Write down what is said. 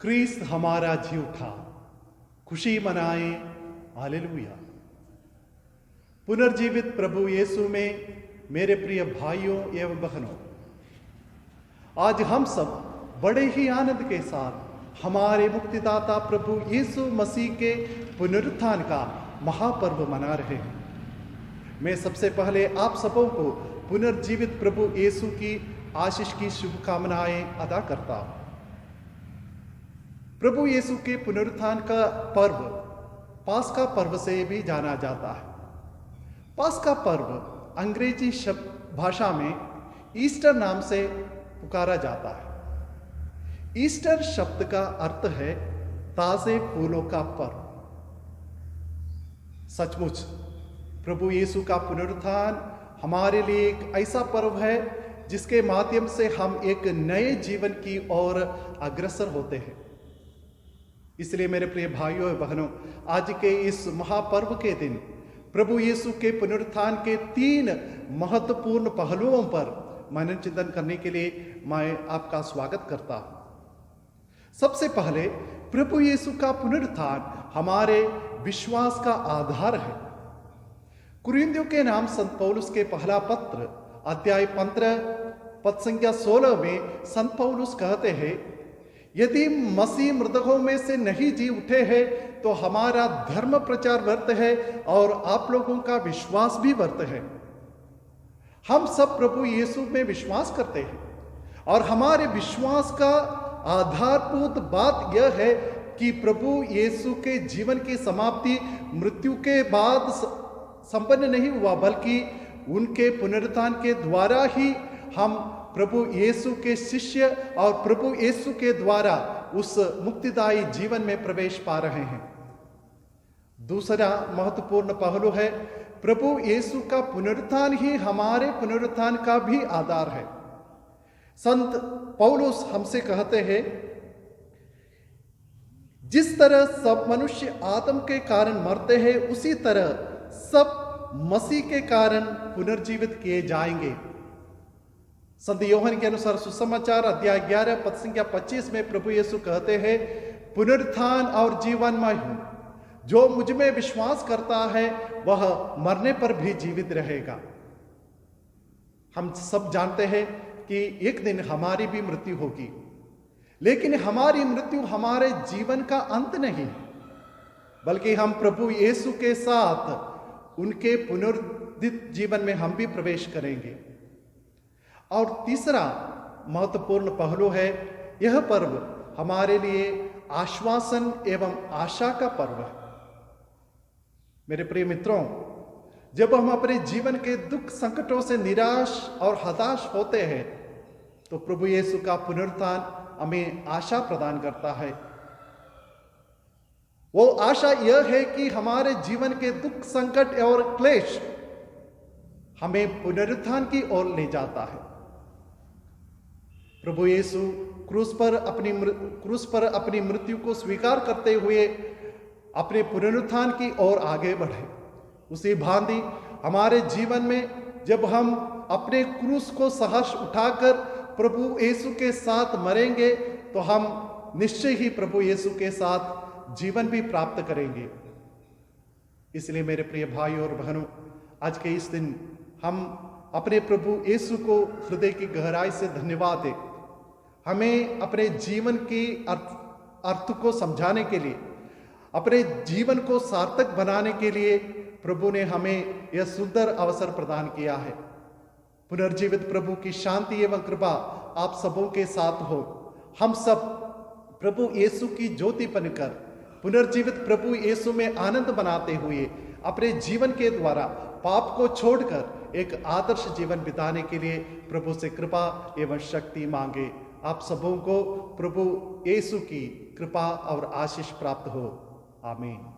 क्रिस्त हमारा जी उठा, खुशी मनाए, हालेलुया। पुनर्जीवित प्रभु यीशु में मेरे प्रिय भाइयों एवं बहनों, आज हम सब बड़े ही आनंद के साथ हमारे मुक्तिदाता प्रभु यीशु मसीह के पुनरुत्थान का महापर्व मना रहे हैं। मैं सबसे पहले आप सबों को पुनर्जीवित प्रभु यीशु की आशीष की शुभकामनाएं अदा करता हूं। प्रभु यीशु के पुनरुत्थान का पर्व पास्का पर्व से भी जाना जाता है। पास्का पर्व अंग्रेजी शब्द भाषा में ईस्टर नाम से पुकारा जाता है। ईस्टर शब्द का अर्थ है ताजे फूलों का पर्व। सचमुच प्रभु यीशु का पुनरुत्थान हमारे लिए एक ऐसा पर्व है जिसके माध्यम से हम एक नए जीवन की ओर अग्रसर होते हैं। इसलिए मेरे प्रिय भाइयों और बहनों, आज के इस महापर्व के दिन प्रभु यीशु के पुनरुत्थान के 3 महत्वपूर्ण पहलुओं पर मनन चिंतन करने के लिए मैं आपका स्वागत करता हूं। सबसे पहले, प्रभु यीशु का पुनरुत्थान हमारे विश्वास का आधार है। कुरिन्थियों के नाम संत पौलुस के पहला पत्र अध्याय 15 पद संख्या 16 में संत पौलुस कहते हैं, यदि मसीह मृतकों में से नहीं जी उठे हैं तो हमारा धर्म प्रचार व्यर्थ है और आप लोगों का विश्वास भी व्यर्थ है। हम सब प्रभु यीशु में विश्वास करते हैं और हमारे विश्वास का आधारभूत बात यह है कि प्रभु यीशु के जीवन की समाप्ति मृत्यु के बाद संपन्न नहीं हुआ, बल्कि उनके पुनरुत्थान के द्वारा ही हम प्रभु यीशु के शिष्य और प्रभु यीशु के द्वारा उस मुक्तिदायी जीवन में प्रवेश पा रहे हैं। दूसरा महत्वपूर्ण पहलू है, प्रभु यीशु का पुनरुत्थान ही हमारे पुनरुत्थान का भी आधार है। संत पौलुस हमसे कहते हैं, जिस तरह सब मनुष्य आदम के कारण मरते हैं, उसी तरह सब मसीह के कारण पुनर्जीवित किए जाएंगे। संत यूहन्ना के अनुसार सुसमाचार अध्याय 11 पद संख्या 25 में प्रभु यीशु कहते हैं, पुनरुत्थान और जीवन मैं हूं, जो मुझ में विश्वास करता है वह मरने पर भी जीवित रहेगा। हम सब जानते हैं कि एक दिन हमारी भी मृत्यु होगी, लेकिन हमारी मृत्यु हमारे जीवन का अंत नहीं, बल्कि हम प्रभु यीशु के साथ उनके पुनरुत्थित जीवन में हम भी प्रवेश करेंगे। और तीसरा महत्वपूर्ण पहलू है, यह पर्व हमारे लिए आश्वासन एवं आशा का पर्व है। मेरे प्रिय मित्रों, जब हम अपने जीवन के दुख संकटों से निराश और हताश होते हैं तो प्रभु यीशु का पुनरुत्थान हमें आशा प्रदान करता है। वो आशा यह है कि हमारे जीवन के दुख संकट और क्लेश हमें पुनरुत्थान की ओर ले जाता है। प्रभु यीशु क्रूस पर अपनी मृत्यु को स्वीकार करते हुए अपने पुनरुत्थान की ओर आगे बढ़े। उसी भांति हमारे जीवन में जब हम अपने क्रूस को सहर्ष उठाकर प्रभु यीशु के साथ मरेंगे तो हम निश्चय ही प्रभु यीशु के साथ जीवन भी प्राप्त करेंगे। इसलिए मेरे प्रिय भाई और बहनों, आज के इस दिन हम अपने प्रभु यीशु को हृदय की गहराई से धन्यवाद दें। हमें अपने जीवन की अर्थ को समझाने के लिए, अपने जीवन को सार्थक बनाने के लिए प्रभु ने हमें यह सुंदर अवसर प्रदान किया है। पुनर्जीवित प्रभु की शांति एवं कृपा आप सबों के साथ हो। हम सब प्रभु यीशु की ज्योति बनकर पुनर्जीवित प्रभु यीशु में आनंद बनाते हुए अपने जीवन के द्वारा पाप को छोड़कर एक आदर्श जीवन बिताने के लिए प्रभु से कृपा एवं शक्ति मांगे। आप सबों को प्रभु यीशु की कृपा और आशीष प्राप्त हो। आमीन।